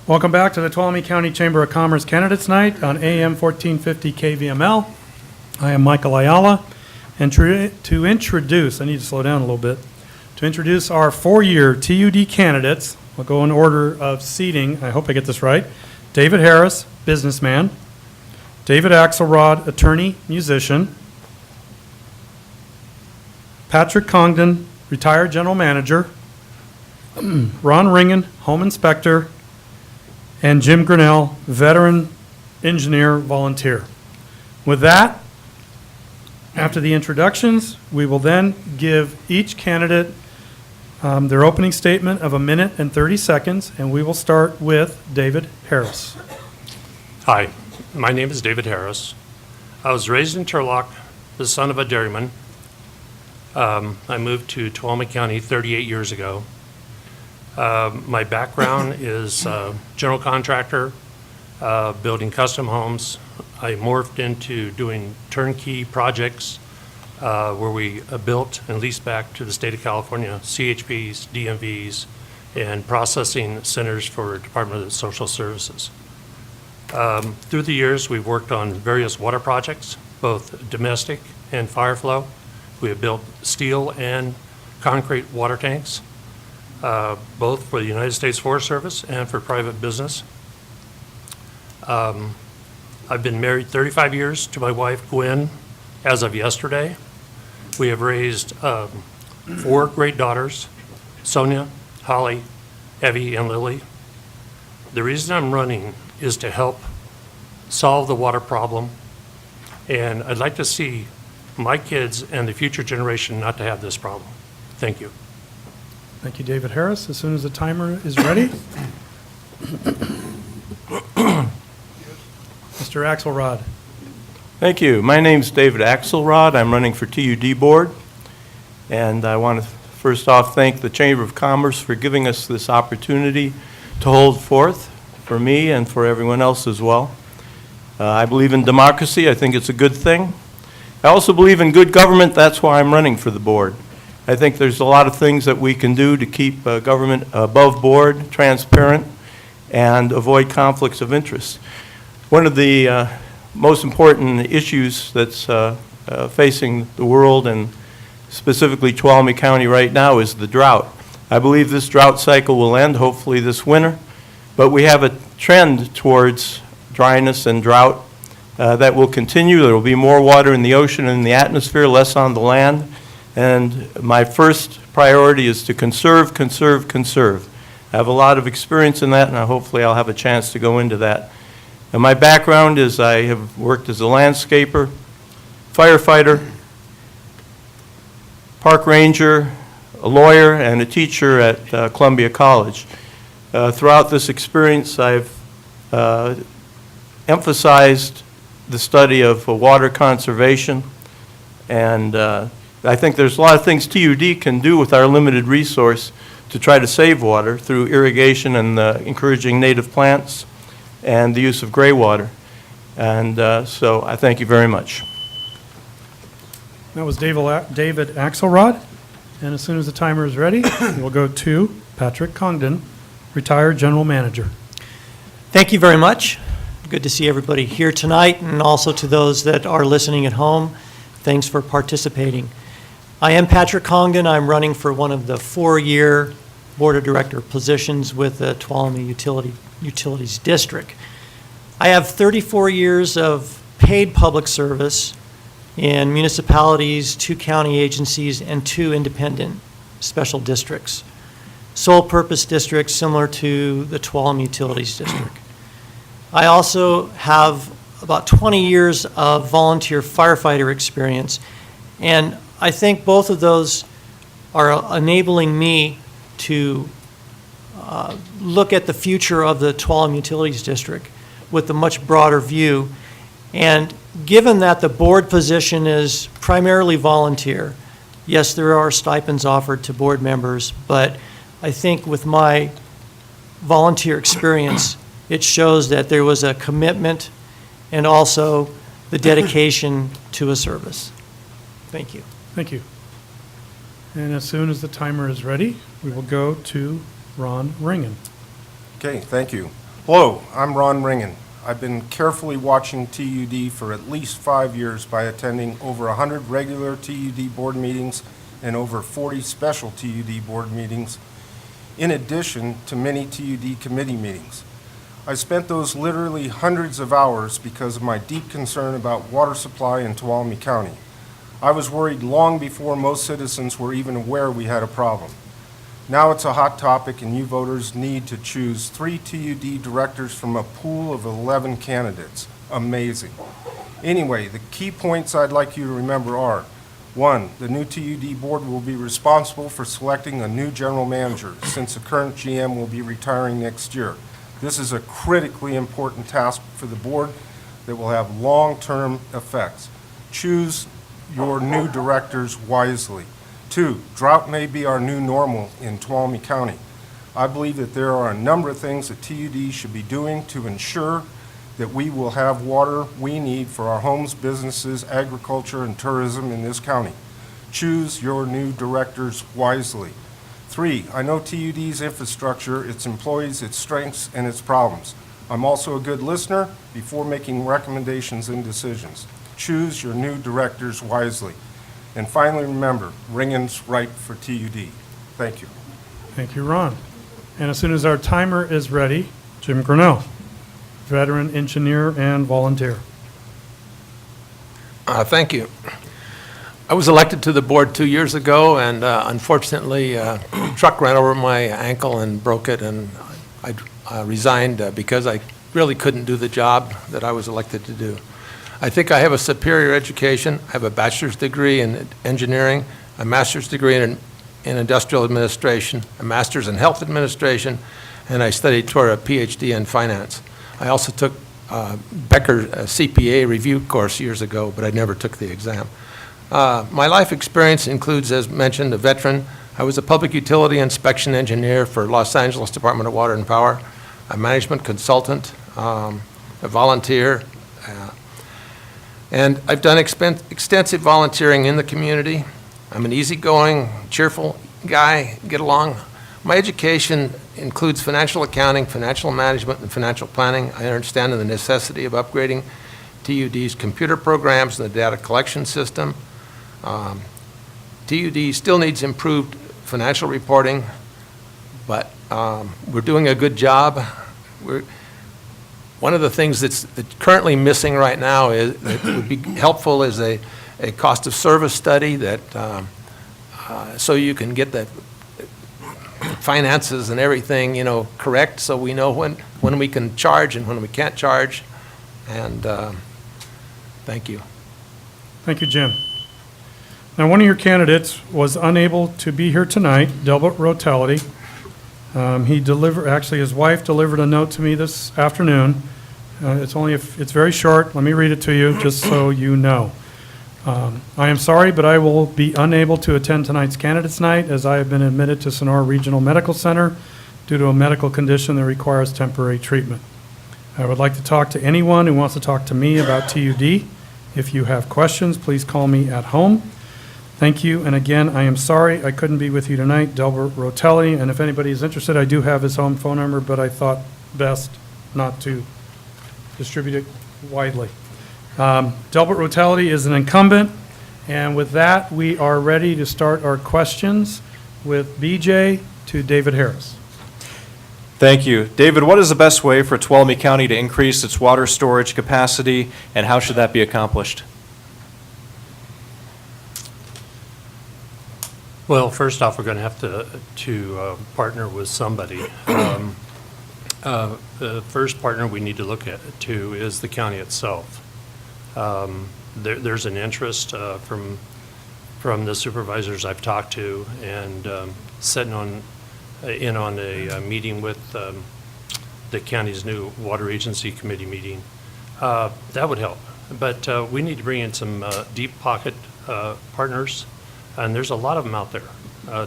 Welcome back to the Tuolumne County Chamber of Commerce Candidates Night on AM 1450 KVML. I am Michael Ayala, and to introduce, I need to slow down a little bit, to introduce our four-year TUD candidates, we'll go in order of seating, I hope I get this right. David Harris, businessman. David Axelrod, attorney, musician. Patrick Congdon, retired general manager. Ron Ringen, home inspector. And Jim Grinnell, veteran engineer volunteer. With that, after the introductions, we will then give each candidate their opening statement of 1 minute and 30 seconds, and we will start with David Harris. Hi, my name is David Harris. I was raised in Turlock, the son of a dairyman. I moved to Tuolumne County 38 years ago. My background is general contractor, building custom homes. I morphed into doing turnkey projects where we built and leased back to the state of California CHPs, DMVs, and processing centers for Department of Social Services. Through the years, we've worked on various water projects, both domestic and fire flow. We have built steel and concrete water tanks, both for the United States Forest Service and for private business. I've been married 35 years to my wife, Gwen, as of yesterday. We have raised 4 great daughters, Sonia, Holly, Evie, and Lily. The reason I'm running is to help solve the water problem, and I'd like to see my kids and the future generation not to have this problem. Thank you. Thank you, David Harris. As soon as the timer is ready. Mr. Axelrod. Thank you. My name's David Axelrod. I'm running for TUD board. And I want to first off thank the Chamber of Commerce for giving us this opportunity to hold forth for me and for everyone else as well. I believe in democracy. I think it's a good thing. I also believe in good government. That's why I'm running for the board. I think there's a lot of things that we can do to keep government above board, transparent, and avoid conflicts of interest. One of the most important issues that's facing the world, and specifically Tuolumne County right now, is the drought. I believe this drought cycle will end hopefully this winter, but we have a trend towards dryness and drought that will continue. There will be more water in the ocean and in the atmosphere, less on the land. And my first priority is to conserve, conserve, conserve. I have a lot of experience in that, and hopefully I'll have a chance to go into that. And my background is I have worked as a landscaper, firefighter, park ranger, a lawyer, and a teacher at Columbia College. Throughout this experience, I've emphasized the study of water conservation, and I think there's a lot of things TUD can do with our limited resource to try to save water through irrigation and encouraging native plants and the use of gray water. And so I thank you very much. That was David Axelrod. And as soon as the timer is ready, we'll go to Patrick Congdon, retired general manager. Thank you very much. Good to see everybody here tonight, and also to those that are listening at home. Thanks for participating. I am Patrick Congdon. I'm running for one of the 4-year Board of Director positions with the Tuolumne Utilities District. I have 34 years of paid public service in municipalities, 2 county agencies, and 2 independent special districts. Sole purpose districts similar to the Tuolumne Utilities District. I also have about 20 years of volunteer firefighter experience, and I think both of those are enabling me to look at the future of the Tuolumne Utilities District with a much broader view. And given that the board position is primarily volunteer, yes, there are stipends offered to board members, but I think with my volunteer experience, it shows that there was a commitment and also the dedication to a service. Thank you. Thank you. And as soon as the timer is ready, we will go to Ron Ringen. Okay, thank you. Hello, I'm Ron Ringen. I've been carefully watching TUD for at least 5 years by attending over 100 regular TUD board meetings and over 40 special TUD board meetings, in addition to many TUD committee meetings. I spent those literally hundreds of hours because of my deep concern about water supply in Tuolumne County. I was worried long before most citizens were even aware we had a problem. Now it's a hot topic, and you voters need to choose 3 TUD directors from a pool of 11 candidates. Amazing. Anyway, the key points I'd like you to remember are: 1, the new TUD board will be responsible for selecting a new general manager, since the current GM will be retiring next year. This is a critically important task for the board that will have long-term effects. Choose your new directors wisely. 2, drought may be our new normal in Tuolumne County. I believe that there are a number of things that TUD should be doing to ensure that we will have water we need for our homes, businesses, agriculture, and tourism in this county. Choose your new directors wisely. 3, I know TUD's infrastructure, its employees, its strengths, and its problems. I'm also a good listener before making recommendations and decisions. Choose your new directors wisely. And finally, remember, Ringen's right for TUD. Thank you. Thank you, Ron. And as soon as our timer is ready, Jim Grinnell, veteran engineer and volunteer. Thank you. I was elected to the board 2 years ago, and unfortunately, a truck ran over my ankle and broke it, and I resigned because I really couldn't do the job that I was elected to do. I think I have a superior education. I have a bachelor's degree in engineering, a master's degree in industrial administration, a master's in health administration, and I studied toward a PhD in finance. I also took Becker CPA review course years ago, but I never took the exam. My life experience includes, as mentioned, a veteran. I was a public utility inspection engineer for Los Angeles Department of Water and Power, a management consultant, a volunteer, and I've done extensive volunteering in the community. I'm an easygoing, cheerful guy, get along. My education includes financial accounting, financial management, and financial planning. I understand the necessity of upgrading TUD's computer programs and the data collection system. TUD still needs improved financial reporting, but we're doing a good job. One of the things that's currently missing right now is that would be helpful is a cost of service study that so you can get the finances and everything, correct, so we know when we can charge and when we can't charge. And thank you. Thank you, Jim. Now, one of your candidates was unable to be here tonight, Delbert Rotelli. Actually, his wife delivered a note to me this afternoon. It's very short. Let me read it to you, just so you know. I am sorry, but I will be unable to attend tonight's candidates night as I have been admitted to Sonora Regional Medical Center due to a medical condition that requires temporary treatment. I would like to talk to anyone who wants to talk to me about TUD. If you have questions, please call me at home. Thank you, and again, I am sorry I couldn't be with you tonight, Delbert Rotelli, and if anybody is interested, I do have his home phone number, but I thought best not to distribute it widely. Delbert Rotelli is an incumbent, and with that, we are ready to start our questions with BJ to David Harris. Thank you. David, what is the best way for Tuolumne County to increase its water storage capacity, and how should that be accomplished? Well, first off, we're going to have to partner with somebody. The first partner we need to look at is the county itself. There's an interest from the supervisors I've talked to, and setting in on a meeting with the county's new water agency committee meeting. That would help, but we need to bring in some deep pocket partners. And there's a lot of them out there.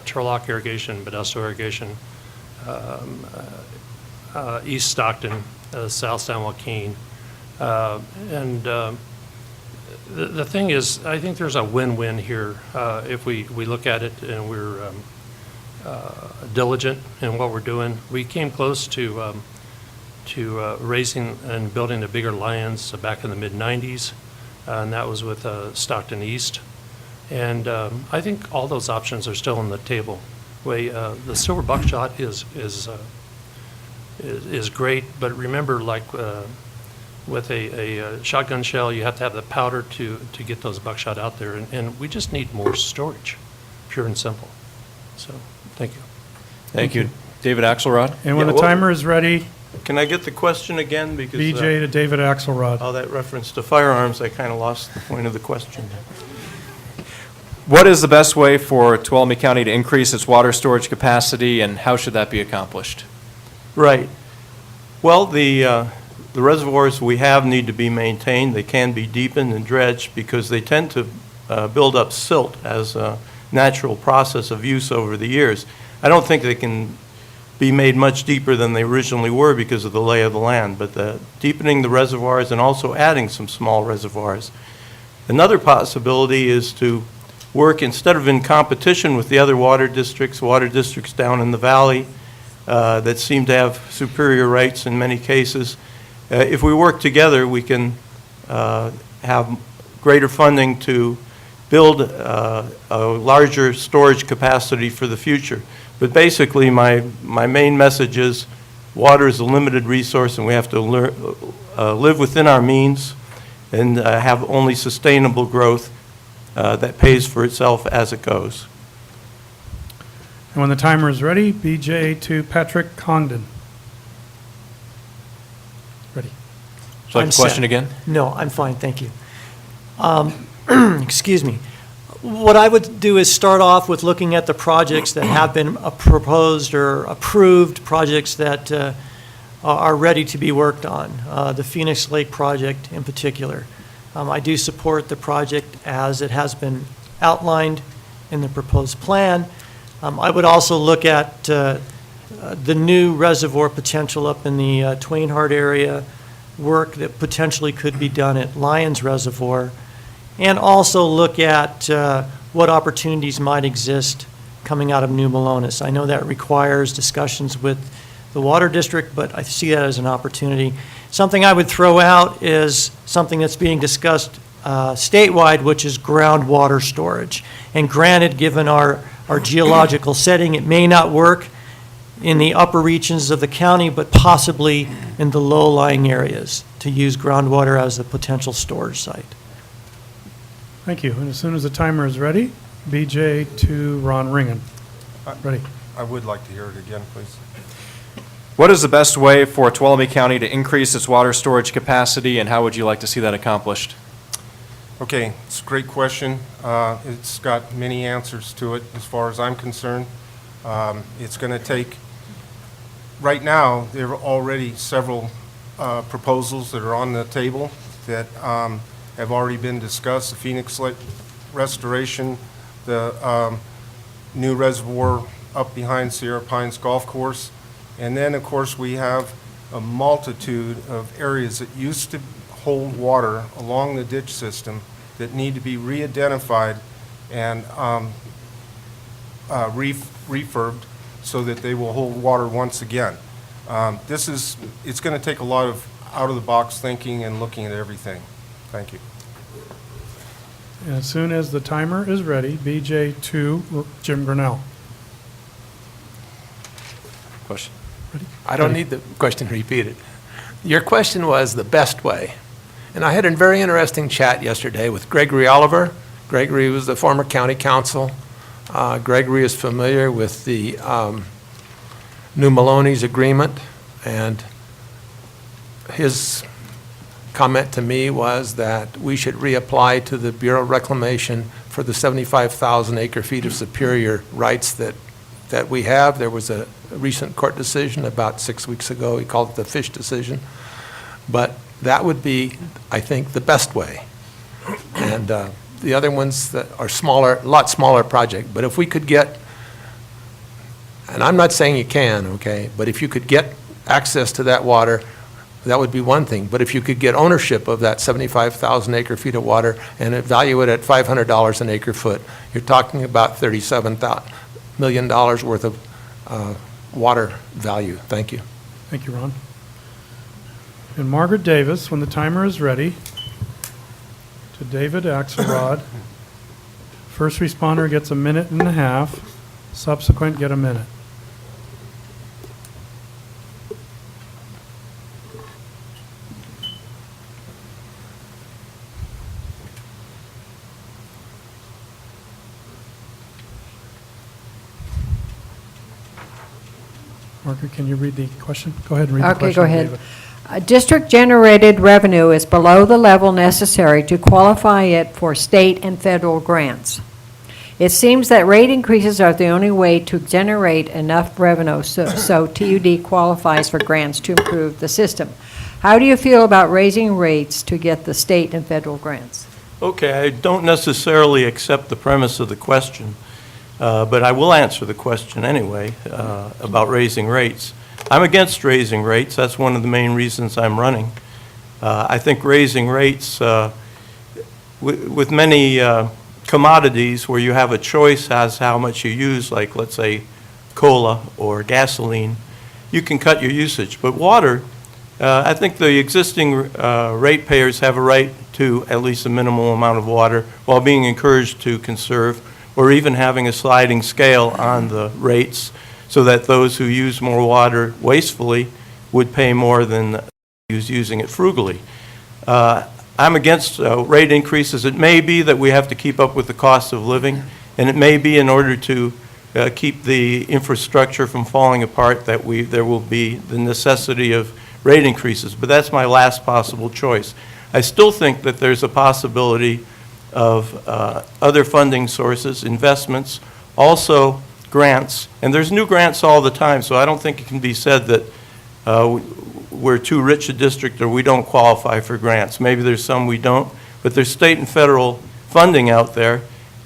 Turlock Irrigation, Modesto Irrigation, East Stockton, South San Joaquin. And the thing is, I think there's a win-win here if we look at it and we're diligent in what we're doing. We came close to raising and building a bigger Lions back in the mid-'90s, and that was with Stockton East. And I think all those options are still on the table. The silver buckshot is great, but remember, like with a shotgun shell, you have to have the powder to get those buckshot out there, and we just need more storage, pure and simple. So, thank you. Thank you. David Axelrod? And when Yeah, the well- timer is ready, Can I get the question again? Because BJ to David Axelrod. all that reference to firearms, I kind of lost the point of the question. What is the best way for Tuolumne County to increase its water storage capacity, and how should that be accomplished? Right. Well, the reservoirs we have need to be maintained. They can be deepened and dredged because they tend to build up silt as a natural process of use over the years. I don't think they can be made much deeper than they originally were because of the lay of the land, but deepening the reservoirs and also adding some small reservoirs. Another possibility is to work, instead of in competition with the other water districts down in the valley that seem to have superior rights in many cases, if we work together, we can have greater funding to build a larger storage capacity for the future. But basically, my main message is water is a limited resource, and we have to live within our means and have only sustainable growth that pays for itself as it goes. And when the timer is ready, BJ to Patrick Congdon. Ready. Would you like I'm the question set. again? No, I'm fine, thank you. Excuse me. What I would do is start off with looking at the projects that have been proposed or approved, projects that are ready to be worked on, the Phoenix Lake project in particular. I do support the project as it has been outlined in the proposed plan. I would also look at the new reservoir potential up in the Twainhart area, work that potentially could be done at Lyons Reservoir, and also look at what opportunities might exist coming out of New Melones. I know that requires discussions with the water district, but I see that as an opportunity. Something I would throw out is something that's being discussed statewide, which is groundwater storage. And granted, given our geological setting, it may not work in the upper regions of the county, but possibly in the low-lying areas to use groundwater as a potential storage site. Thank you. And as soon as the timer is ready, BJ to Ron Ringen. Ready. I would like to hear it again, please. What is the best way for Tuolumne County to increase its water storage capacity, and how would you like to see that accomplished? Okay, it's a great question. It's got many answers to it as far as I'm concerned. It's going to take, right now, there are already several proposals that are on the table that have already been discussed. The Phoenix Lake restoration, the new reservoir up behind Sierra Pines Golf Course, and then, of course, we have a multitude of areas that used to hold water along the ditch system that need to be re-identified and refurbed so that they will hold water once again. It's going to take a lot of out-of-the-box thinking and looking at everything. Thank you. And as soon as the timer is ready, BJ to Jim Grinnell. Question. I don't need the question repeated. Your question was the best way. And I had a very interesting chat yesterday with Gregory Oliver. Gregory was the former county council. Gregory is familiar with the New Melones agreement, and his comment to me was that we should reapply to the Bureau of Reclamation for the 75,000 acre feet of superior rights that we have. There was a recent court decision about 6 weeks ago. He called it the Fish decision. But that would be, I think, the best way. And the other ones that are smaller, a lot smaller project. But if we could get, and I'm not saying you can, okay, but if you could get access to that water, that would be one thing. But if you could get ownership of that 75,000 acre feet of water and value it at $500 an acre foot, you're talking about $37 million worth of water value. Thank you. Thank you, Ron. And Margaret Davis, when the timer is ready, to David Axelrod. First responder gets a minute and a half, subsequent get a minute. Margaret, can you read the question? Go ahead and read the question. Okay, go ahead. David. District-generated revenue is below the level necessary to qualify it for state and federal grants. It seems that rate increases are the only way to generate enough revenue so TUD qualifies for grants to improve the system. How do you feel about raising rates to get the state and federal grants? Okay, I don't necessarily accept the premise of the question, but I will answer the question anyway about raising rates. I'm against raising rates. That's one of the main reasons I'm running. I think raising rates with many commodities where you have a choice as how much you use, like let's say cola or gasoline, you can cut your usage. But water, I think the existing ratepayers have a right to at least a minimal amount of water while being encouraged to conserve, or even having a sliding scale on the rates so that those who use more water wastefully would pay more than those using it frugally. I'm against rate increases. It may be that we have to keep up with the cost of living, and it may be in order to keep the infrastructure from falling apart that there will be the necessity of rate increases, but that's my last possible choice. I still think that there's a possibility of other funding sources, investments, also grants, and there's new grants all the time, so I don't think it can be said that we're too rich a district or we don't qualify for grants. Maybe there's some we don't, but there's state and federal funding out there,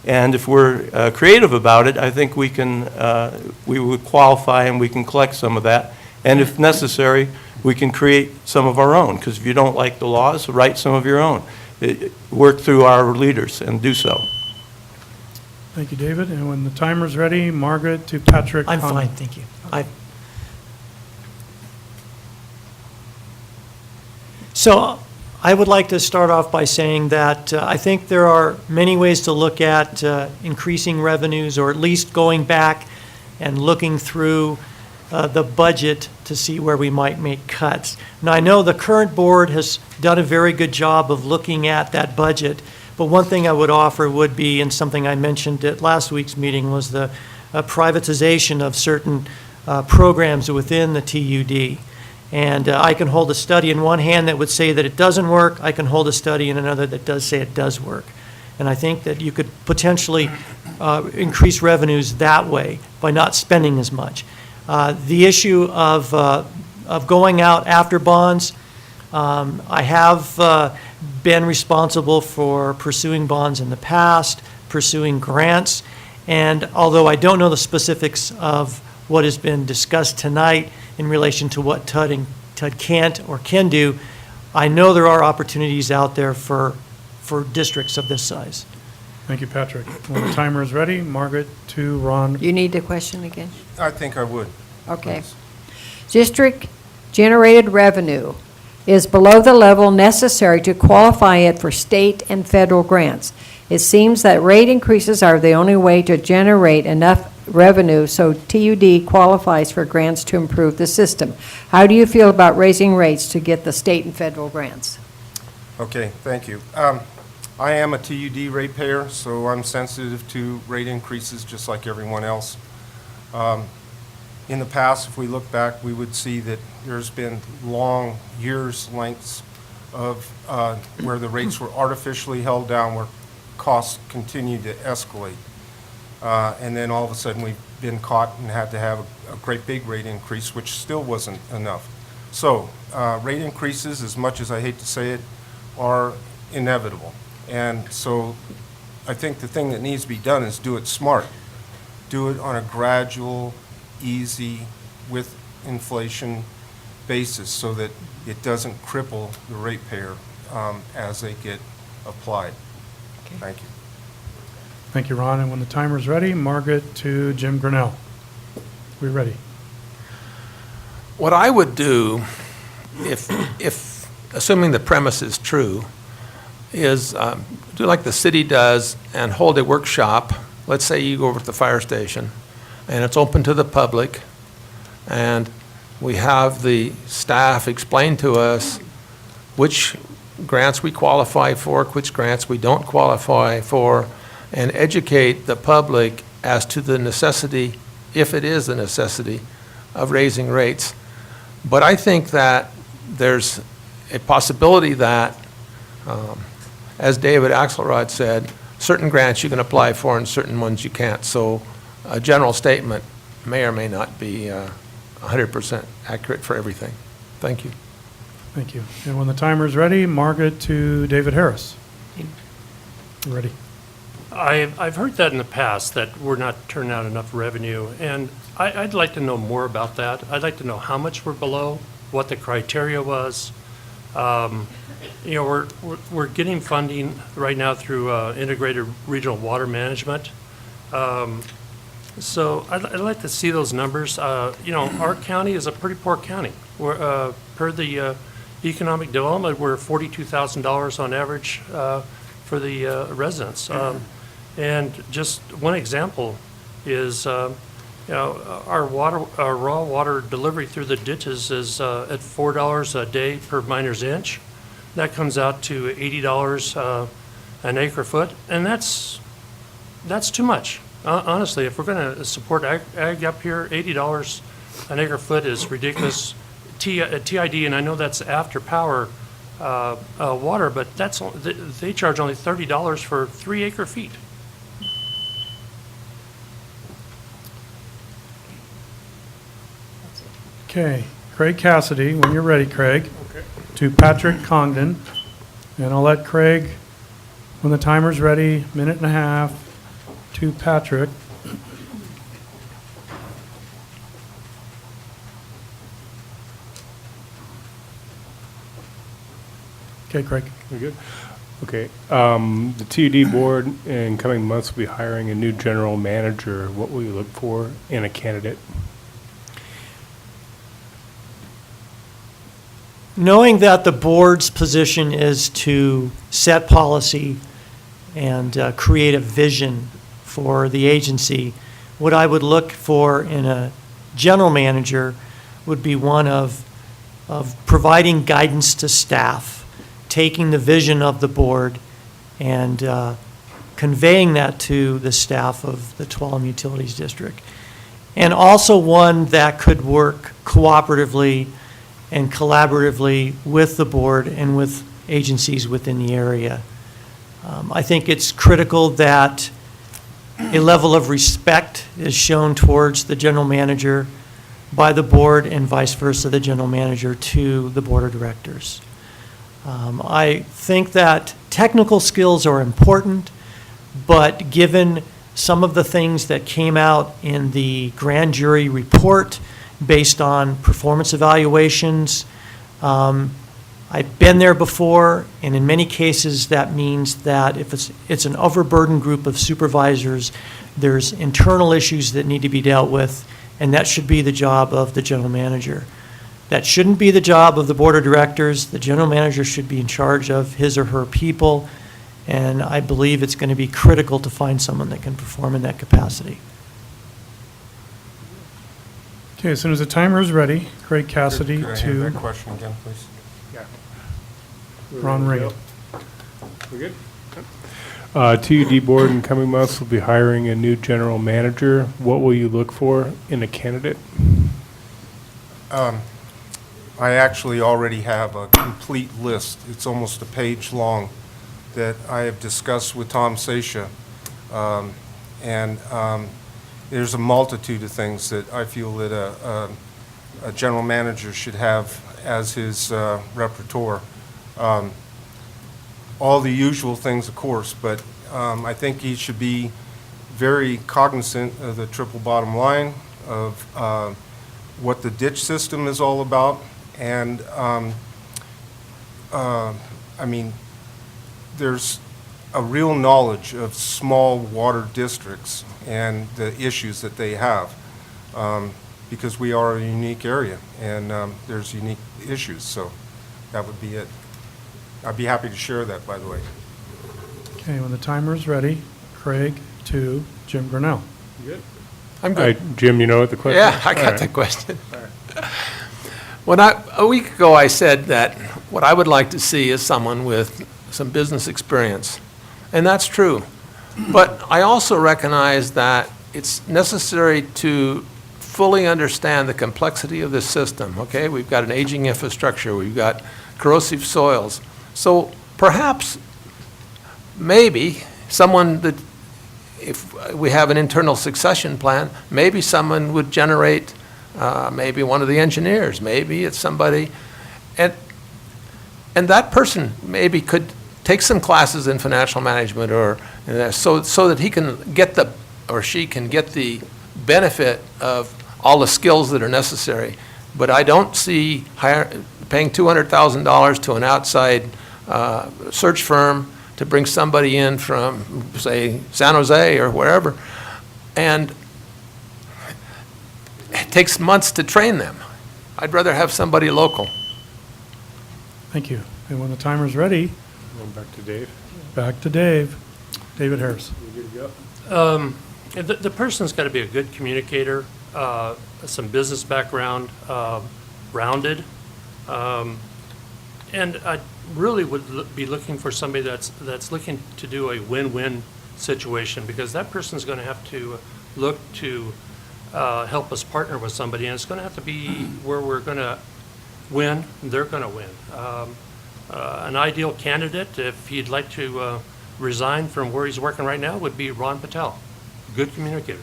and if we're creative about it, I think we would qualify and we can collect some of that, and if necessary, we can create some of our own, because if you don't like the laws, write some of your own. Work through our leaders and do so. Thank you, David. And when the timer's ready, Margaret to Patrick. I'm Condon. fine, thank you. So I would like to start off by saying that I think there are many ways to look at increasing revenues, or at least going back and looking through the budget to see where we might make cuts. Now, I know the current board has done a very good job of looking at that budget, but one thing I would offer would be, and something I mentioned at last week's meeting, was the privatization of certain programs within the TUD. And I can hold a study in one hand that would say that it doesn't work. I can hold a study in another that does say it does work. And I think that you could potentially increase revenues that way by not spending as much. The issue of going out after bonds, I have been responsible for pursuing bonds in the past, pursuing grants, and although I don't know the specifics of what has been discussed tonight in relation to what TUD can't or can do, I know there are opportunities out there for districts of this size. Thank you, Patrick. When the timer is ready, Margaret to Ron. You need the question again? I think I would. Okay. Please. District-generated revenue is below the level necessary to qualify it for state and federal grants. It seems that rate increases are the only way to generate enough revenue so TUD qualifies for grants to improve the system. How do you feel about raising rates to get the state and federal grants? Okay, thank you. I am a TUD ratepayer, so I'm sensitive to rate increases just like everyone else. In the past, if we look back, we would see that there's been long years lengths of where the rates were artificially held down, where costs continued to escalate. And then all of a sudden, we've been caught and had to have a great big rate increase, which still wasn't enough. So rate increases, as much as I hate to say it, are inevitable. And so I think the thing that needs to be done is do it smart. Do it on a gradual, easy, with inflation basis so that it doesn't cripple the ratepayer as they get applied. Okay. Thank you. Thank you, Ron. And when the timer is ready, Margaret to Jim Grinnell. We're ready. What I would do if assuming the premise is true, is do like the city does and hold a workshop. Let's say you go over to the fire station, and it's open to the public, and we have the staff explain to us which grants we qualify for, which grants we don't qualify for, and educate the public as to the necessity, if it is a necessity, of raising rates. But I think that there's a possibility that, as David Axelrod said, certain grants you can apply for and certain ones you can't. So a general statement may or may not be 100% accurate for everything. Thank you. Thank you. And when the timer is ready, Margaret to David Harris. Ready. I've heard that in the past, that we're not turning out enough revenue, and I'd like to know more about that. I'd like to know how much we're below, what the criteria was. You know, we're getting funding right now through Integrated Regional Water Management. So I'd like to see those numbers. You know, our county is a pretty poor county. We're, per the economic development, we're $42,000 on average for the residents. And just one example is, you know, our raw water delivery through the ditches is at $4 a day per miner's inch. That comes out to $80 an acre foot, and that's too much. Honestly, if we're going to support ag up here, $80 an acre foot is ridiculous. TID, and I know that's after power water, but they charge only $30 for 3 acre feet. Okay, Craig Cassidy, when you're ready, Craig. Okay. To Patrick Congdon. And I'll let Craig, when the timer's ready, minute and a half, to Patrick. Okay, Craig. Very good. Okay. The TUD board in coming months will be hiring a new general manager. What will you look for in a candidate? Knowing that the board's position is to set policy and create a vision for the agency, what I would look for in a general manager would be one of providing guidance to staff, taking the vision of the board and conveying that to the staff of the Tuolumne Utilities District. And also one that could work cooperatively and collaboratively with the board and with agencies within the area. I think it's critical that a level of respect is shown towards the general manager by the board and vice versa, the general manager to the board of directors. I think that technical skills are important, but given some of the things that came out in the grand jury report based on performance evaluations, I've been there before, and in many cases that means that if it's an overburdened group of supervisors, there's internal issues that need to be dealt with, and that should be the job of the general manager. That shouldn't be the job of the board of directors. The general manager should be in charge of his or her people, and I believe it's going to be critical to find someone that can perform in that capacity. Okay, as soon as the timer is ready, Craig Cassidy Could I hear that to question again, please? Ron Ring. We're good? TUD board in coming months will be hiring a new general manager. What will you look for in a candidate? I actually already have a complete list. It's almost a page long that I have discussed with Tom Sasha. There's a multitude of things that I feel that a general manager should have as his repertoire. All the usual things, of course, but I think he should be very cognizant of the triple bottom line, of what the ditch system is all about, and I mean, there's a real knowledge of small water districts and the issues that they have, because we are a unique area and there's unique issues. So that would be it. I'd be happy to share that, by the way. Okay, when the timer's ready, Craig to Jim Grinnell. I'm Hi, good. Jim, you know what the question? Yeah, I All got right. the question. A week ago, I said that what I would like to see is someone with some business experience, and that's true. But I also recognize that it's necessary to fully understand the complexity of this system, okay? We've got an aging infrastructure, we've got corrosive soils. So perhaps, maybe, someone that, if we have an internal succession plan, maybe someone would generate, maybe one of the engineers, maybe it's somebody, and that person maybe could take some classes in financial management or, so that he can get or she can get the benefit of all the skills that are necessary. But I don't see paying $200,000 to an outside search firm to bring somebody in from, say, San Jose or wherever, and it takes months to train them. I'd rather have somebody local. Thank you. And when the timer's ready, Going back to Dave. back to Dave. David Harris. You good to go? The person's got to be a good communicator, some business background, rounded. And I really would be looking for somebody that's looking to do a win-win situation, because that person's going to have to look to help us partner with somebody, and it's going to have to be where we're going to win, they're going to win. An ideal candidate, if he'd like to resign from where he's working right now, would be Ron Patel. Good communicator.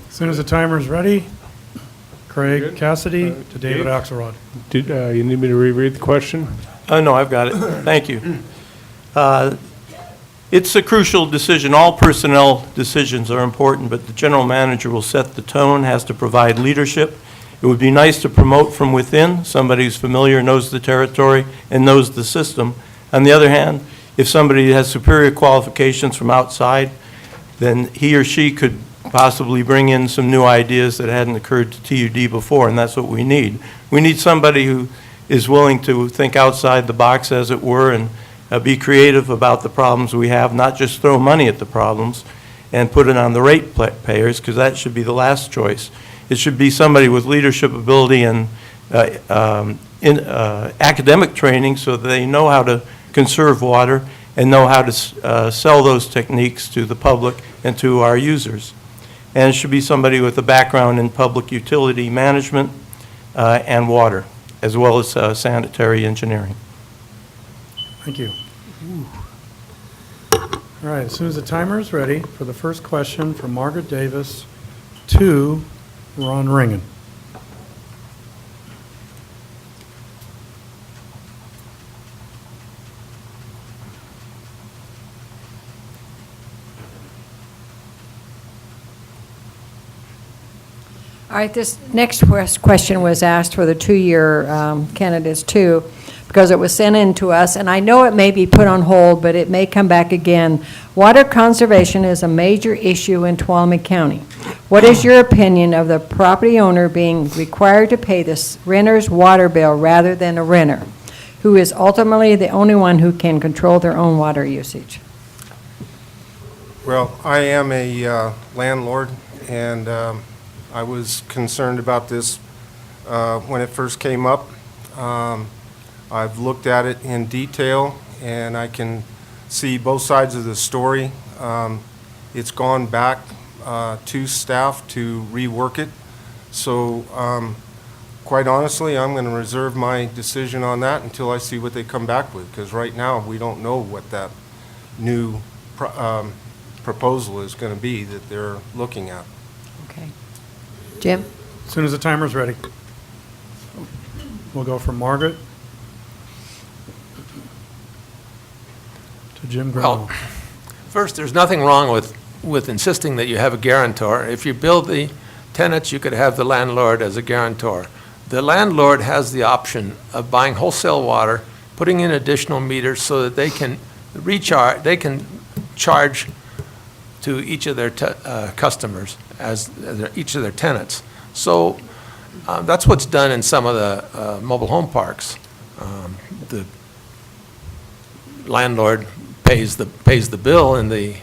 As soon as the timer's ready, Craig Good. Cassidy to David Dave? Axelrod. Did, you need me to reread the question? No, I've got it. Thank you. It's a crucial decision. All personnel decisions are important, but the general manager will set the tone, has to provide leadership. It would be nice to promote from within, somebody who's familiar, knows the territory, and knows the system. On the other hand, if somebody has superior qualifications from outside, then he or she could possibly bring in some new ideas that hadn't occurred to TUD before, and that's what we need. We need somebody who is willing to think outside the box, as it were, and be creative about the problems we have, not just throw money at the problems and put it on the rate payers, because that should be the last choice. It should be somebody with leadership ability and academic training so that they know how to conserve water and know how to sell those techniques to the public and to our users. And it should be somebody with a background in public utility management and water, as well as sanitary engineering. Thank you. All right, as soon as the timer is ready for the first question from Margaret Davis to Ron Ringen. All right, this next question was asked for the two-year candidates too, because it was sent in to us, and I know it may be put on hold, but it may come back again. Water conservation is a major issue in Tuolumne County. What is your opinion of the property owner being required to pay the renter's water bill rather than a renter, who is ultimately the only one who can control their own water usage? Well, I am a landlord, and I was concerned about this when it first came up. I've looked at it in detail, and I can see both sides of the story. It's gone back to staff to rework it. So quite honestly, I'm going to reserve my decision on that until I see what they come back with, because right now we don't know what that new proposal is going to be that they're looking at. Okay. Jim? As soon as the timer's ready. We'll go from Margaret to Jim Grinnell. Well, first, there's nothing wrong with insisting that you have a guarantor. If you build the tenants, you could have the landlord as a guarantor. The landlord has the option of buying wholesale water, putting in additional meters so that they can recharge, they can charge to each of their customers as each of their tenants. So that's what's done in some of the mobile home parks. The landlord pays the bill and the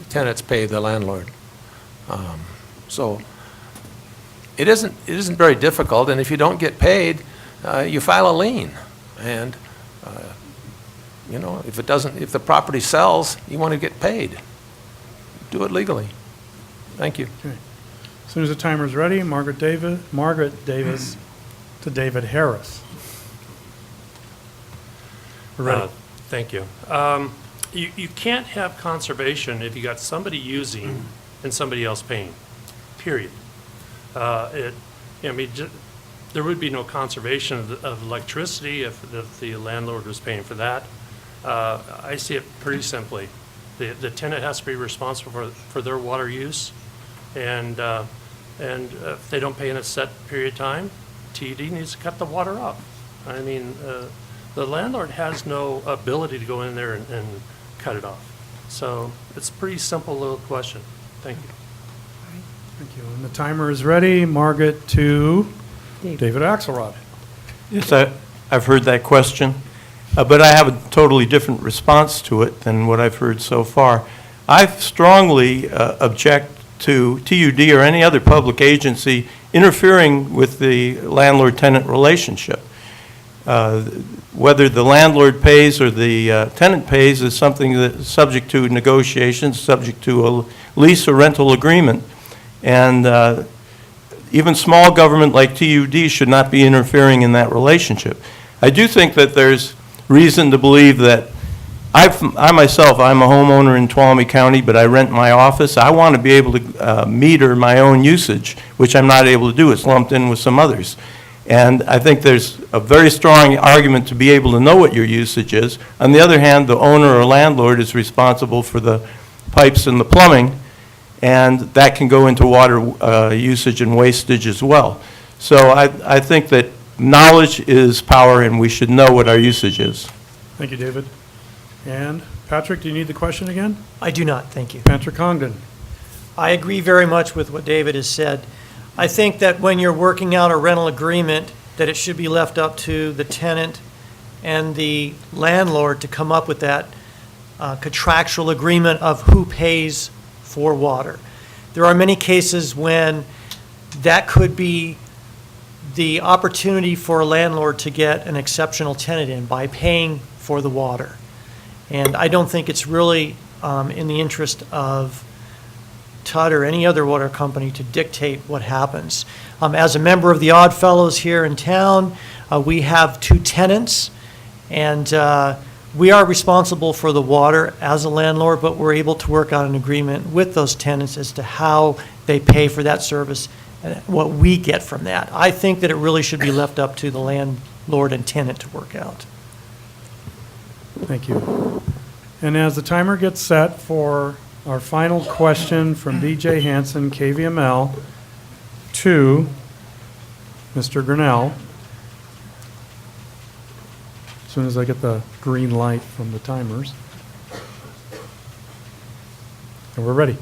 tenants pay the landlord. So it isn't very difficult, and if you don't get paid, you file a lien. And if the property sells, you want to get paid. Do it legally. Thank you. Okay. As soon as the timer's ready, Margaret Davis to David Harris. We're ready. Thank you. You can't have conservation if you got somebody using and somebody else paying, period. There would be no conservation of electricity if the landlord was paying for that. I see it pretty simply. The tenant has to be responsible for their water use, and if they don't pay in a set period of time, TUD needs to cut the water off. I mean, the landlord has no ability to go in there and cut it off. So it's a pretty simple little question. Thank you. Thank you. And the timer is ready. Margaret to David Axelrod. Yes, I've heard that question, but I have a totally different response to it than what I've heard so far. I strongly object to TUD or any other public agency interfering with the landlord-tenant relationship. Whether the landlord pays or the tenant pays is something that's subject to negotiations, subject to a lease or rental agreement. And even small government like TUD should not be interfering in that relationship. I do think that there's reason to believe that I myself, I'm a homeowner in Tuolumne County, but I rent my office. I want to be able to meter my own usage, which I'm not able to do. It's lumped in with some others. And I think there's a very strong argument to be able to know what your usage is. On the other hand, the owner or landlord is responsible for the pipes and the plumbing, and that can go into water usage and wastage as well. So I think that knowledge is power, and we should know what our usage is. Thank you, David. And Patrick, do you need the question again? I do not, thank you. Patrick Congdon. I agree very much with what David has said. I think that when you're working out a rental agreement, that it should be left up to the tenant and the landlord to come up with that contractual agreement of who pays for water. There are many cases when that could be the opportunity for a landlord to get an exceptional tenant in by paying for the water. And I don't think it's really in the interest of TUD or any other water company to dictate what happens. As a member of the Odd Fellows here in town, we have 2 tenants, and we are responsible for the water as a landlord, but we're able to work out an agreement with those tenants as to how they pay for that service and what we get from that. I think that it really should be left up to the landlord and tenant to work out. Thank you. And as the timer gets set for our final question from BJ Hansen, KVML, to Mr. Grinnell. As soon as I get the green light from the timers. And we're ready.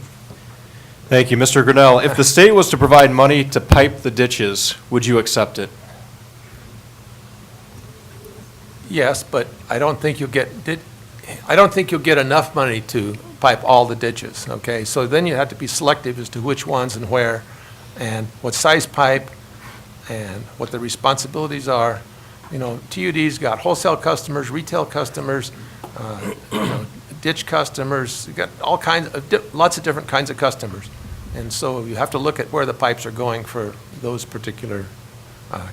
Thank you, Mr. Grinnell. If the state was to provide money to pipe the ditches, would you accept it? Yes, but I don't think you'll get enough money to pipe all the ditches, okay? So then you have to be selective as to which ones and where, and what size pipe, and what the responsibilities are. You know, TUD's got wholesale customers, retail customers, ditch customers, you got all kinds of, lots of different kinds of customers. And so you have to look at where the pipes are going for those particular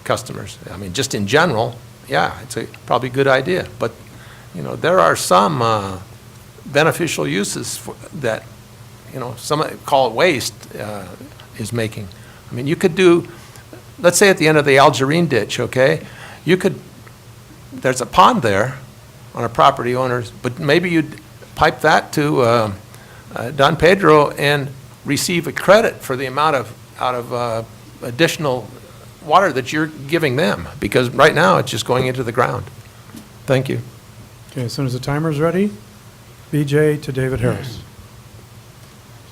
customers. I mean, just in general, yeah, it's a probably good idea, but you know, there are some beneficial uses that, you know, some call it waste is making. I mean, you could do, let's say at the end of the Algerine ditch, okay, you could, there's a pond there on a property owner's, but maybe you'd pipe that to Don Pedro and receive a credit for the amount of additional water that you're giving them, because right now it's just going into the ground. Thank you. Okay, as soon as the timer's ready, BJ to David Harris.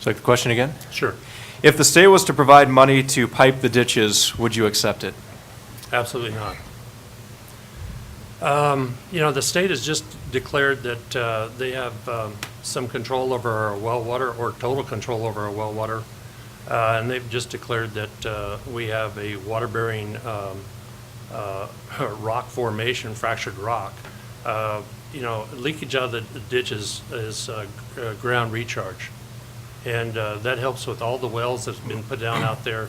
So the question again? Sure, If the state was to provide money to pipe the ditches, would you accept it? absolutely not. The state has just declared that they have some control over our well water, or total control over our well water. And they've just declared that we have a water-bearing rock formation, fractured rock. Leakage out of the ditches is ground recharge. And that helps with all the wells that's been put down out there.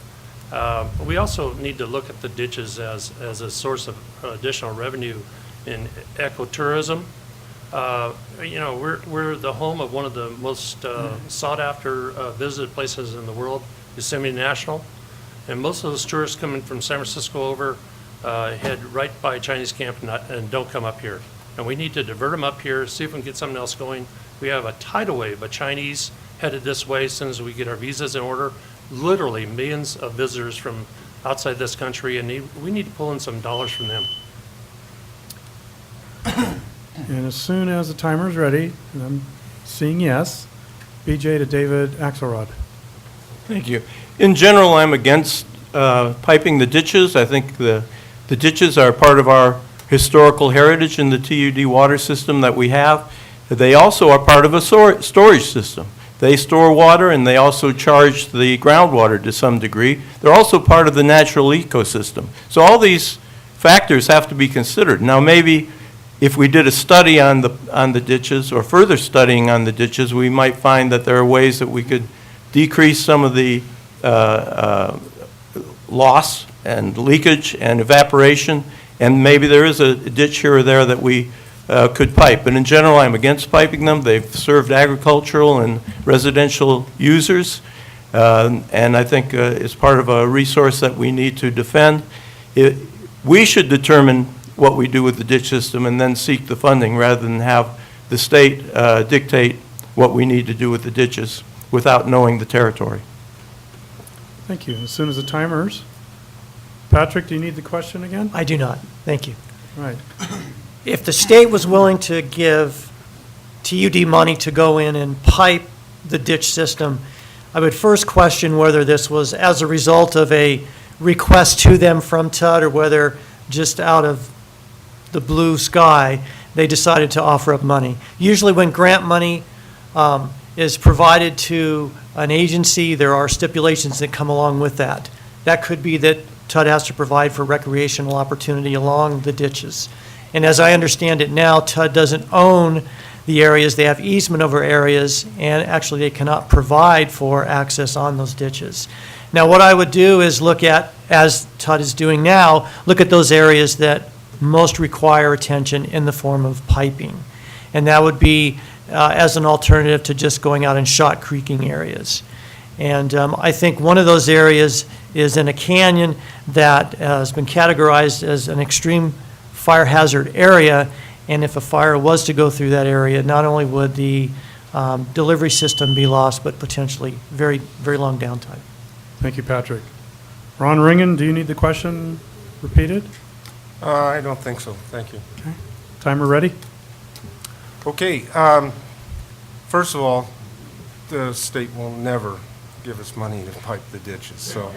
We also need to look at the ditches as a source of additional revenue in ecotourism. We're the home of one of the most sought-after visited places in the world, Yosemite National. And most of those tourists coming from San Francisco over head right by Chinese camp and don't come up here. And we need to divert them up here, see if we can get something else going. We have a tidal wave of Chinese headed this way as soon as we get our visas in order. Literally millions of visitors from outside this country, and we need to pull in some dollars from them. And as soon as the timer is ready, and I'm seeing yes, BJ to David Axelrod. Thank you. In general, I'm against piping the ditches. I think the ditches are part of our historical heritage in the TUD water system that we have. They also are part of a storage system. They store water, and they also charge the groundwater to some degree. They're also part of the natural ecosystem. So all these factors have to be considered. Now, maybe if we did a study on the ditches, or further studying on the ditches, we might find that there are ways that we could decrease some of the loss and leakage and evaporation, and maybe there is a ditch here or there that we could pipe. But in general, I'm against piping them. They've served agricultural and residential users, and I think it's part of a resource that we need to defend. We should determine what we do with the ditch system and then seek the funding, rather than have the state dictate what we need to do with the ditches without knowing the territory. Thank you. As soon as the timer's. Patrick, do you need the question again? I do not. Thank you. All right. If the state was willing to give TUD money to go in and pipe the ditch system, I would first question whether this was as a result of a request to them from TUD, or whether just out of the blue sky, they decided to offer up money. Usually when grant money is provided to an agency, there are stipulations that come along with that. That could be that TUD has to provide for recreational opportunity along the ditches. And as I understand it now, TUD doesn't own the areas. They have easement over areas, and actually they cannot provide for access on those ditches. Now, what I would do is look at, as TUD is doing now, look at those areas that most require attention in the form of piping. And that would be as an alternative to just going out and shot creeking areas. And I think one of those areas is in a canyon that has been categorized as an extreme fire hazard area. And if a fire was to go through that area, not only would the delivery system be lost, but potentially very, very long downtime. Thank you, Patrick. Ron Ringen, do you need the question repeated? I don't think so. Thank you. Okay. Timer ready? Okay. First of all, the state will never give us money to pipe the ditches, so.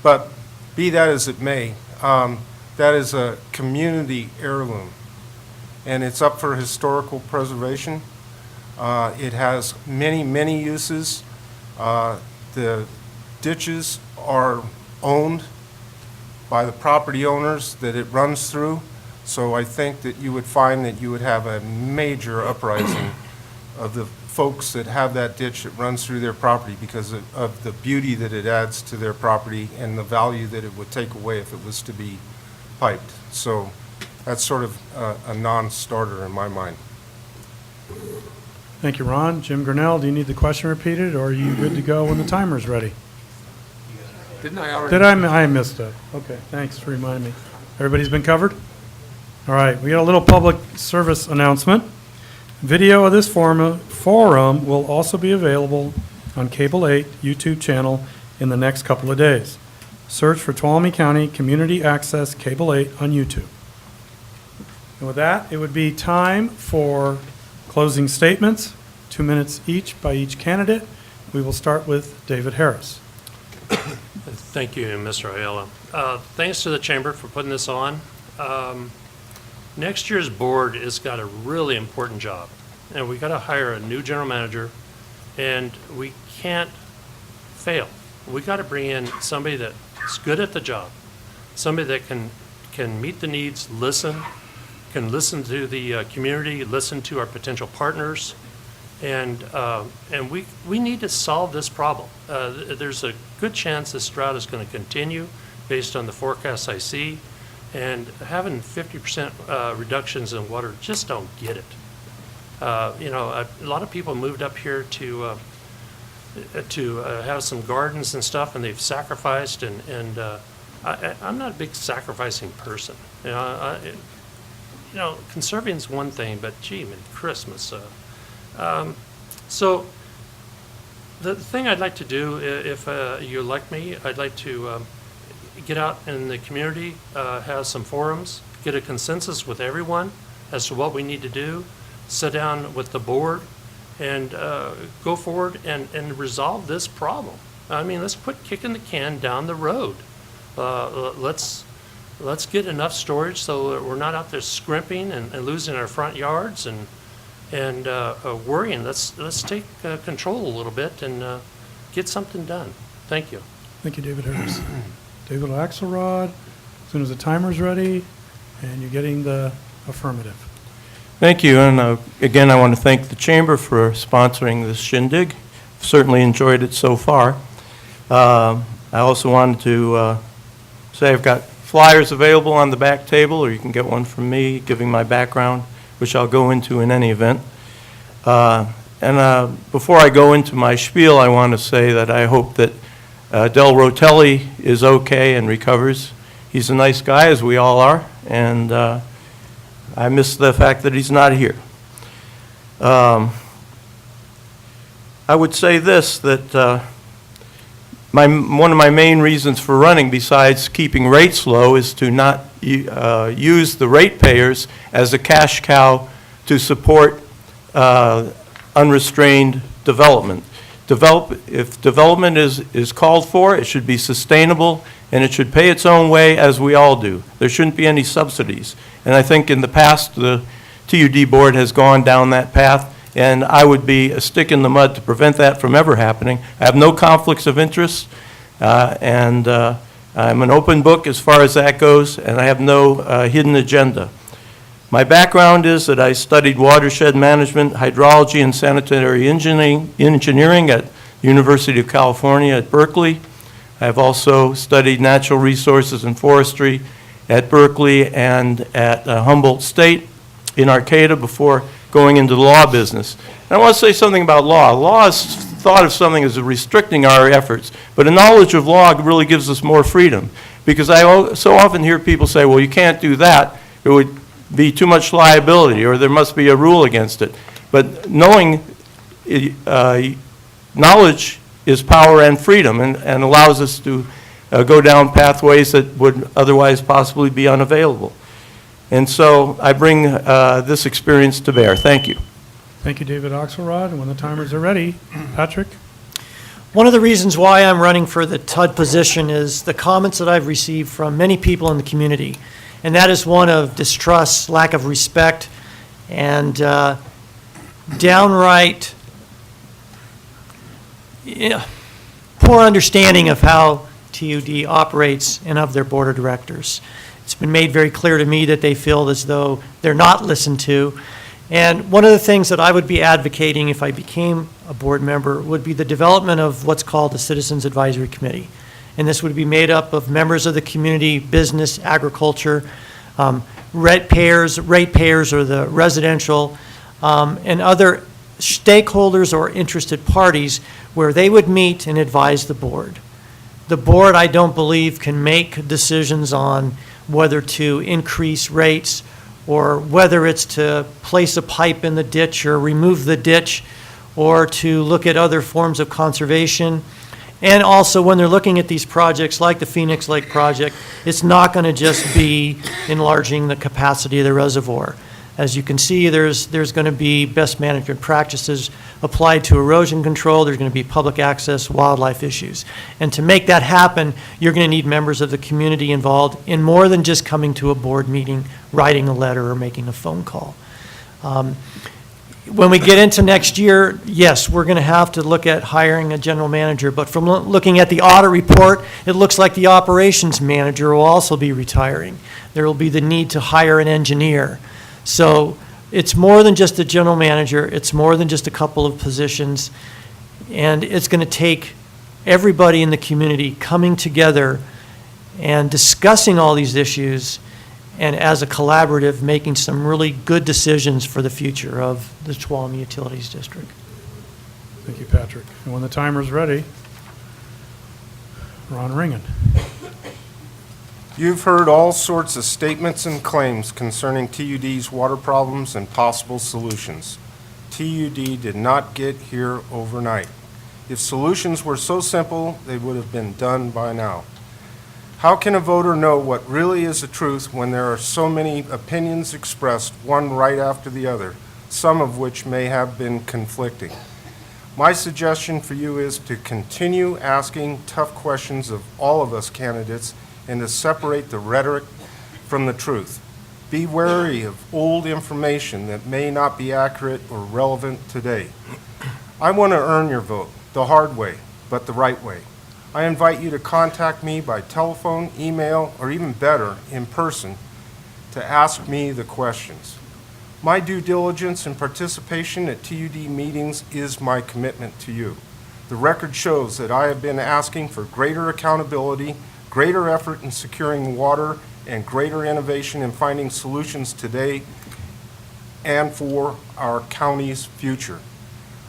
But be that as it may, that is a community heirloom, and it's up for historical preservation. It has many, many uses. The ditches are owned by the property owners that it runs through, so I think that you would find that you would have a major uprising of the folks that have that ditch that runs through their property, because of the beauty that it adds to their property and the value that it would take away if it was to be piped. So that's sort of a non-starter in my mind. Thank you, Ron. Jim Grinnell, do you need the question repeated, or are you good to go when the timer's ready? Didn't I already? Did I missed it? Okay, thanks for reminding me. Everybody's been covered? All right, we got a little public service announcement. Video of this forum will also be available on Cable 8 YouTube channel in the next couple of days. Search for Tuolumne County Community Access Cable 8 on YouTube. And with that, it would be time for Closing statements, 2 minutes each by each candidate. We will start with David Harris. Thank you, Mr. Ayala. Thanks to the chamber for putting this on. Next year's board has got a really important job, and we got to hire a new general manager, and we can't fail. We got to bring in somebody that's good at the job, somebody that can meet the needs, can listen to the community, listen to our potential partners, and we need to solve this problem. There's a good chance this drought is going to continue based on the forecasts I see, and having 50% reductions in water, just don't get it. A lot of people moved up here to have some gardens and stuff, and they've sacrificed, and I'm not a big sacrificing person. Conserving is one thing, but gee, man, Christmas. So the thing I'd like to do, if you elect me, I'd like to get out in the community, have some forums, get a consensus with everyone as to what we need to do, sit down with the board, and go forward and resolve this problem. I mean, let's quit kicking the can down the road. Let's get enough storage so that we're not out there scrimping and losing our front yards and worrying. Let's take control a little bit and get something done. Thank you. Thank you, David Harris. David Axelrod, as soon as the timer's ready, and you're getting the affirmative. Thank you, and again, I want to thank the Chamber for sponsoring this shindig. Certainly enjoyed it so far. I also wanted to say I've got flyers available on the back table, or you can get one from me giving my background, which I'll go into in any event. Before I go into my spiel, I want to say that I hope that Del Rotelli is okay and recovers. He's a nice guy, as we all are, and I miss the fact that he's not here. I would say this, that one of my main reasons for running, besides keeping rates low, is to not use the ratepayers as a cash cow to support unrestrained development. If development is called for, it should be sustainable, and it should pay its own way, as we all do. There shouldn't be any subsidies. And I think in the past, the TUD board has gone down that path, and I would be a stick in the mud to prevent that from ever happening. I have no conflicts of interest, and I'm an open book as far as that goes, and I have no hidden agenda. My background is that I studied watershed management, hydrology, and sanitary engineering at the University of California at Berkeley. I have also studied natural resources and forestry at Berkeley and at Humboldt State in Arcata before going into the law business. And I want to say something about law. Law is thought of something as restricting our efforts, but a knowledge of law really gives us more freedom, because I so often hear people say, well, you can't do that. It would be too much liability, or there must be a rule against it. But knowledge is power and freedom, and allows us to go down pathways that would otherwise possibly be unavailable. And so I bring this experience to bear. Thank you. Thank you, David Axelrod. And when the timers are ready, Patrick? One of the reasons why I'm running for the TUD position is the comments that I've received from many people in the community. And that is one of distrust, lack of respect, and downright poor understanding of how TUD operates and of their board of directors. It's been made very clear to me that they feel as though they're not listened to. And one of the things that I would be advocating if I became a board member would be the development of what's called the Citizens Advisory Committee. And this would be made up of members of the community, business, agriculture, ratepayers or the residential, and other stakeholders or interested parties where they would meet and advise the board. The board, I don't believe, can make decisions on whether to increase rates or whether it's to place a pipe in the ditch or remove the ditch or to look at other forms of conservation. And also, when they're looking at these projects like the Phoenix Lake project, it's not going to just be enlarging the capacity of the reservoir. As you can see, there's going to be best management practices applied to erosion control. There's going to be public access, wildlife issues. And to make that happen, you're going to need members of the community involved in more than just coming to a board meeting, writing a letter, or making a phone call. When we get into next year, yes, we're going to have to look at hiring a general manager, but from looking at the audit report, it looks like the operations manager will also be retiring. There will be the need to hire an engineer. So it's more than just a general manager, it's more than just a couple of positions, and it's going to take everybody in the community coming together and discussing all these issues, and as a collaborative, making some really good decisions for the future of the Tuolumne Utilities District. Thank you, Patrick. And when the timer's ready, Ron Ringen. You've heard all sorts of statements and claims concerning TUD's water problems and possible solutions. TUD did not get here overnight. If solutions were so simple, they would have been done by now. How can a voter know what really is the truth when there are so many opinions expressed, one right after the other, some of which may have been conflicting? My suggestion for you is to continue asking tough questions of all of us candidates and to separate the rhetoric from the truth. Be wary of old information that may not be accurate or relevant today. I want to earn your vote, the hard way, but the right way. I invite you to contact me by telephone, email, or even better, in person, to ask me the questions. My due diligence and participation at TUD meetings is my commitment to you. The record shows that I have been asking for greater accountability, greater effort in securing water, and greater innovation in finding solutions today and for our county's future.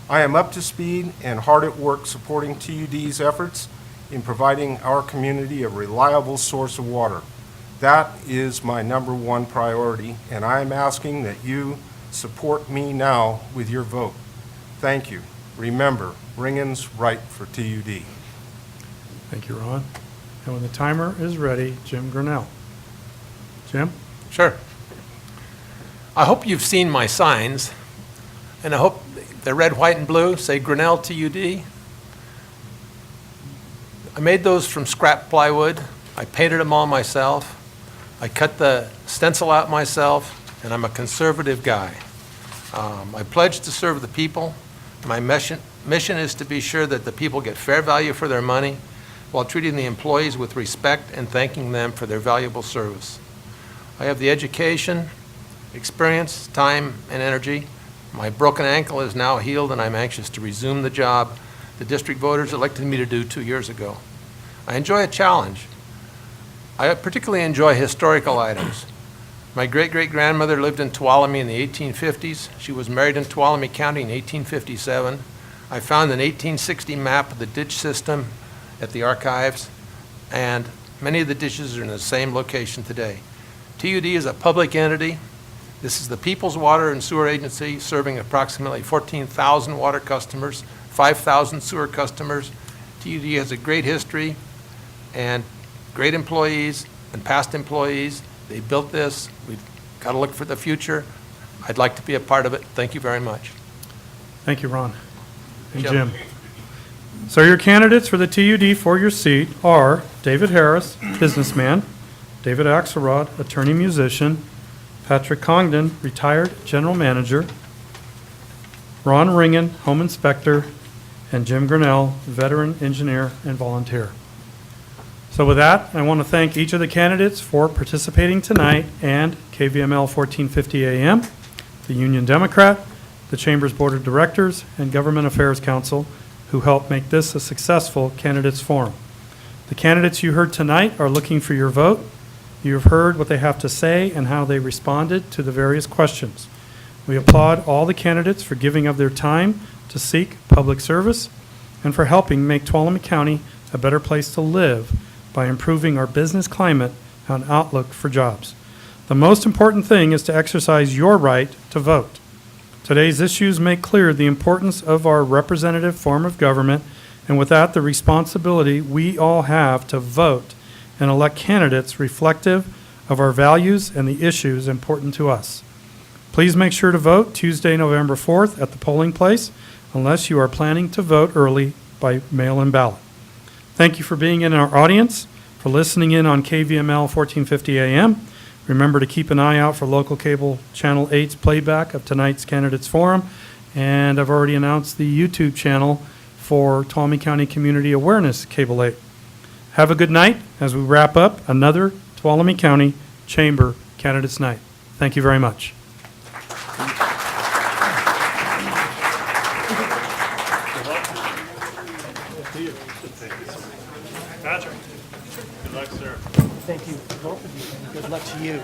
I am up to speed and hard at work supporting TUD's efforts in providing our community a reliable source of water. That is my #1 priority, and I am asking that you support me now with your vote. Thank you. Remember, Ringen's right for TUD. Thank you, Ron. And when the timer is ready, Jim Grinnell. Jim? Sure. I hope you've seen my signs, and I hope they're red, white, and blue, say Grinnell TUD. I made those from scrap plywood. I painted them all myself. I cut the stencil out myself, and I'm a conservative guy. I pledge to serve the people. My mission is to be sure that the people get fair value for their money while treating the employees with respect and thanking them for their valuable service. I have the education, experience, time, and energy. My broken ankle is now healed, and I'm anxious to resume the job the district voters elected me to do 2 years ago. I enjoy a challenge. I particularly enjoy historical items. My great-great-grandmother lived in Tuolumne in the 1850s. She was married in Tuolumne County in 1857. I found an 1860 map of the ditch system at the archives, and many of the ditches are in the same location today. TUD is a public entity. This is the People's Water and Sewer Agency, serving approximately 14,000 water customers, 5,000 sewer customers. TUD has a great history and great employees and past employees. They built this. We've got to look for the future. I'd like to be a part of it. Thank you very much. Thank you, Ron. And Jim. Jim. So your candidates for the TUD for your seat are David Harris, businessman, David Axelrod, attorney-musician, Patrick Congdon, retired general manager, Ron Ringen, home inspector, and Jim Grinnell, veteran engineer and volunteer. So with that, I want to thank each of the candidates for participating tonight, and KVML 1450 AM, the Union Democrat, the Chamber's Board of Directors, and Government Affairs Council, who helped make this a successful candidates forum. The candidates you heard tonight are looking for your vote. You have heard what they have to say and how they responded to the various questions. We applaud all the candidates for giving of their time to seek public service and for helping make Tuolumne County a better place to live by improving our business climate and outlook for jobs. The most important thing is to exercise your right to vote. Today's issues make clear the importance of our representative form of government, and with that, the responsibility we all have to vote and elect candidates reflective of our values and the issues important to us. Please make sure to vote Tuesday, November 4th at the polling place unless you are planning to vote early by mail-in ballot. Thank you for being in our audience, for listening in on KVML 1450 AM. Remember to keep an eye out for local cable Channel 8's playback of tonight's Candidates Forum. And I've already announced the YouTube channel for Tuolumne County Community Awareness Cable 8. Have a good night as we wrap up another Tuolumne County Chamber Candidates Night. Thank you very much. Patrick, good luck, sir. Thank you, both of you, and good luck to you.